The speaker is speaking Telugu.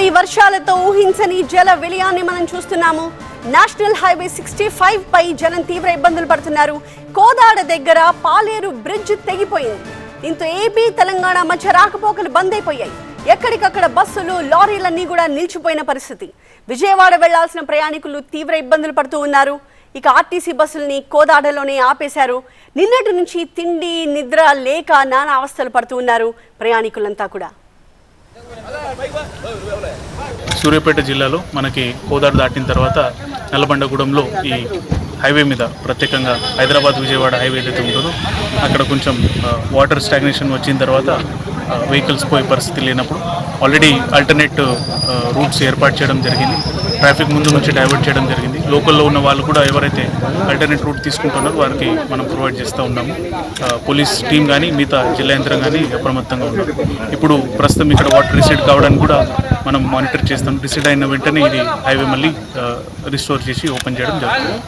భారీ వర్షాలతో ఊహించని జల విలయాన్ని మనం చూస్తున్నాము. నేషనల్ హైవే 65 పై జనం తీవ్ర ఇబ్బందులు పడుతున్నారు. కోదాడ దగ్గర పాలేరు బ్రిడ్జ్ తెగిపోయింది. దీంతో ఏపీ తెలంగాణ మధ్య రాకపోకలు బంద్ అయిపోయాయి. ఎక్కడికక్కడ బస్సులు లారీలన్నీ కూడా నిలిచిపోయిన పరిస్థితి. విజయవాడ వెళ్లాల్సిన ప్రయాణికులు తీవ్ర ఇబ్బందులు పడుతూ ఉన్నారు. ఇక ఆర్టీసీ బస్సుల్ని కోదాడలోనే ఆపేశారు. నిన్నటి నుంచి తిండి నిద్ర లేక నానా అవస్థలు పడుతూ ఉన్నారు ప్రయాణికులంతా కూడా. సూర్యాపేట జిల్లాలో మనకి కోదాడ దాటిన తర్వాత నల్లబండగూడెంలో ఈ హైవే మీద ప్రత్యేకంగా హైదరాబాద్ విజయవాడ హైవే ఏదైతే ఉంటుందో అక్కడ కొంచెం వాటర్ స్టాగ్నేషన్ వచ్చిన తర్వాత వెహికల్స్ పోయే పరిస్థితి లేనప్పుడు ఆల్రెడీ ఆల్టర్నేట్ రూట్స్ ఏర్పాటు చేయడం జరిగింది. ట్రాఫిక్ ముందు నుంచి డైవర్ట్ చేయడం జరిగింది. లోకల్లో ఉన్న వాళ్ళు కూడా ఎవరైతే ఆల్టర్నేట్ రూట్ తీసుకుంటున్నారో వారికి మనం ప్రొవైడ్ చేస్తూ ఉన్నాము. పోలీస్ టీం కానీ మిగతా జిల్లా యంత్రం కానీ అప్రమత్తంగా ఉన్నారు. ఇప్పుడు ప్రస్తుతం ఇక్కడ వాటర్ రిసీడ్ కావడానికి కూడా మనం మానిటర్ చేస్తాం. రిసీడ్ అయిన వెంటనే ఇది హైవే మళ్ళీ రిస్టోర్ చేసి ఓపెన్ చేయడం జరుగుతుంది.